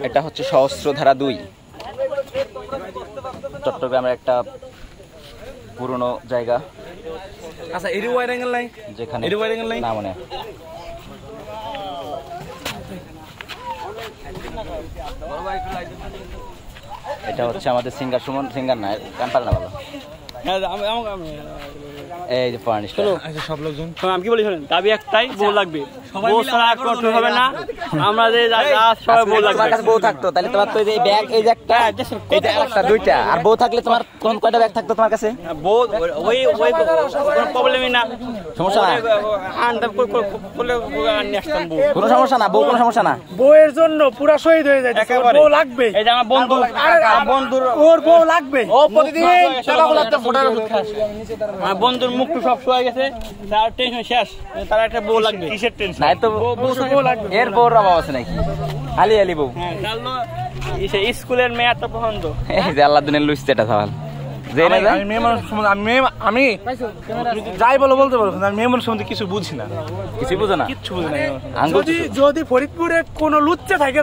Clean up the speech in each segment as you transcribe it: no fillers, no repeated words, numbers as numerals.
এটা হচ্ছে সহস্রধারা 2, চট্টগ্রামের একটা পুরনো জায়গা। আচ্ছা এর ওয়াইড অ্যাঙ্গেল নাই, যেখানে এর ওয়াইড অ্যাঙ্গেল নাই না মনে। এটা হচ্ছে আমাদের সিঙ্গার সুমন, সিঙ্গার না গান পারে না ভালো। এই যে ফার্নিশ সব লোকজন আমি কি বলি শোনেন, দাবি একটাই, বউ লাগবে, বউ ছাড়া কন্ট্রোল হবে না। আমরা যে সবাই বউ লাগবে। তোমার কাছে বউ থাকতো তাহলে তোমার তো এই ব্যাগ, এই যে একটা, এই যে একটা, দুইটা, আর বউ থাকলে তোমার কোন কয়টা ব্যাগ থাকতো তোমার কাছে? বউ ওই ওই কোনো প্রবলেমই না, সমস্যা না, কোনো সমস্যা না, বউ কোনো সমস্যা না। বউয়ের জন্য পুরা শহীদ হয়ে যায়, বউ লাগবে। এই যে আমার বন্ধুর ওর বউ লাগবে, ও প্রতিদিন আমার বন্ধুর মুখ সব শুয়ে গেছে, তার টেনশন শেষ, তার একটা বউ লাগবে। কিসের টেনশন? নাই তো বউ লাগবে, এর বউর অভাব আছে নাকি? আলি আলি বউ, স্কুলের মেয়ে তো পছন্দ। এই যে আল্লাহ দিনের লুইস এটা সওয়াল। আমি মেয়ে মানুষ সম্বন্ধে আমি যাই বলো বলতে পারবো, আমি মেয়ে মানুষ সম্বন্ধে কিছু বুঝি না, কিছু বুঝো না, কিচ্ছু বুঝি না। যদি ফরিদপুরে কোন লুচ্চে থাকে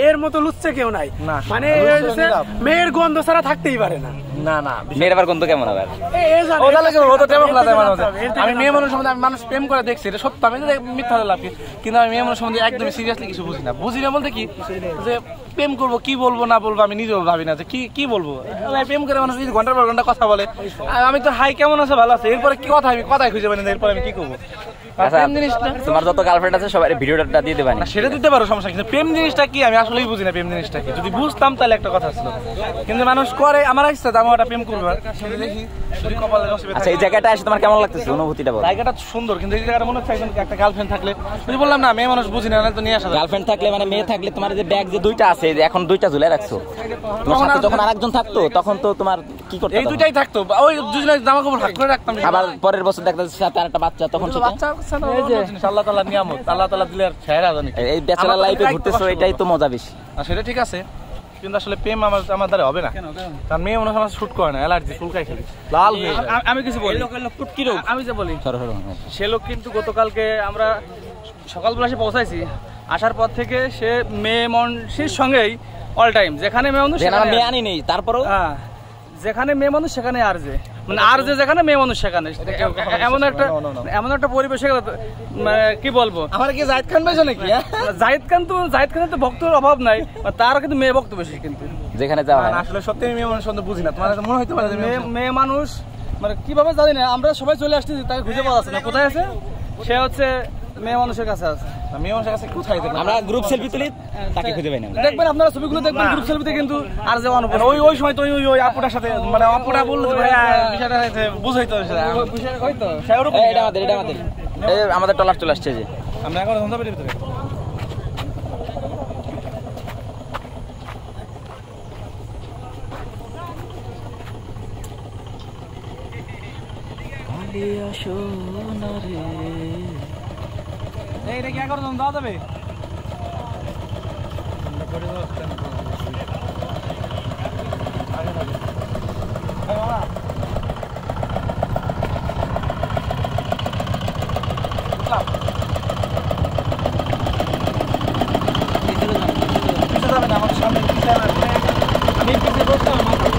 এর মতো লুচ্চে কেউ নাই। মানে মেয়ের গন্ধ ছাড়া থাকতেই পারে না। না না, মেয়ের আবার গন্ধ কেমন আবার? আমি মেয়ে মানুষ সম্বন্ধে, আমি মানুষ প্রেম করে দেখছি, এটা সত্য, আমি মিথ্যা লাভ, কিন্তু আমি মেয়ে মানুষ সম্বন্ধে একদমই সিরিয়াসলি কিছু বুঝি না। বুঝি না বলতে কি, যে প্রেম করবো কি বলবো না বলবো আমি নিজেও ভাবি না, যে কি বলবো। প্রেম করে মানুষ ঘন্টার পর ঘন্টা কথা বলে, আমি তো হাই কেমন আছে ভালো আছে, এরপরে কি কথা, আমি কথাই খুঁজে পাই না, এরপরে আমি কি করবো? প্রেম জিনিসটা, তোমার যত গার্লফ্রেন্ড আছে সবাই ভিডিওটা দিয়ে দেবা না? সেটা দিতে পারো, সমস্যা, কিন্তু প্রেম জিনিসটা কি আমি আসলেই বুঝি না। প্রেম জিনিসটা কি যদি বুঝতাম তাহলে একটা কথা ছিল, কিন্তু মানুষ করে, আমার ইচ্ছা আমি ওটা প্রেম করবো, দেখি কপালে নসিবে। আচ্ছা এই জায়গাটা এসে তোমার কেমন লাগতেছে, অনুভূতিটা বল? জায়গাটা সুন্দর, কিন্তু এই জায়গাটা মনে হচ্ছে একটা গার্লফ্রেন্ড থাকলে, যদি বললাম না মেয়ে মানুষ বুঝি না, তো নিয়ে আসা। গার্লফ্রেন্ড থাকলে মানে মেয়ে থাকলে তোমার যে ব্যাগ যে দুইটা আছে, এখন দুইটা ঝুলে রাখছো, তোমার সাথে যখন আরেকজন থাকতো তখন তো তোমার কি করতে? এই দুইটাই থাকতো, ওই দুজনের জামা কাপড় ভাগ করে রাখতাম। আবার পরের বছর দেখা যাচ্ছে সাথে আরেকটা বাচ্চা, তখন সেটা বাচ্চা আল্লাহ তাআলা নিয়ামত, আল্লাহ তাআলা দিলে আর ছেড়া জানি। এই ব্যাচেলর লাইফে ঘুরতেছো, এটাই তো মজা বেশি। সেটা ঠিক আছে, কিন্তু আসলে প্রেম আমার দ্বারা হবে না, কারণ মেয়ে মনে হয় শুট করে না, অ্যালার্জি, চুলকাই খালি লাল হয়ে যায়। আমি কিছু বলি, আমি যে বলি, সে লোক কিন্তু গতকালকে আমরা সকালবেলা এসে পৌঁছাইছি, আসার পর থেকে সে মেয়ে মানুষের সঙ্গেই অল টাইম, যেখানে মেয়ে মানুষ মেয়ে আনি নেই, তারপরও যেখানে মেয়ে মানুষ সেখানে আর যে, মানে আর যে যেখানে মেয়ে মানুষ সেখানে, এমন একটা পরিবেশ, কি বলবো, আমার কি জাহিদ খান বেশি নাকি? জাহিদ খানের তো ভক্তর অভাব নাই, তারও কিন্তু মেয়ে ভক্ত বেশি, কিন্তু যেখানে যাওয়া আসলে সত্যি মেয়ে মানুষ বুঝি না। তোমার মনে হইতে পারে মেয়ে মানুষ মানে কিভাবে জানি না, আমরা সবাই চলে আসছি, তাকে খুঁজে পাওয়া যাচ্ছে না, কোথায় আছে সে, হচ্ছে মেয়ে মানুষের কাছে আছে। মেয়ে মানুষের কাছে কোথায় আমরা গ্রুপ সেলফি তুলি, তাকে খুঁজে পাই না। দেখবেন আপনারা ছবিগুলো দেখবেন গ্রুপ সেলফিতে, কিন্তু আর যে ওই সময় তো ওই আপুটার সাথে, মানে আপুটা বললো বিষয়টা বুঝাইতো, হয়তো এটা আমাদের টলার চলে আসছে, যে আমরা এখন ধন্দা পেটের ভিতরে। এটা কি এখন দেওয়া যাবে? আমার সামনে আমি পিছিয়ে বসতাম, আমাদের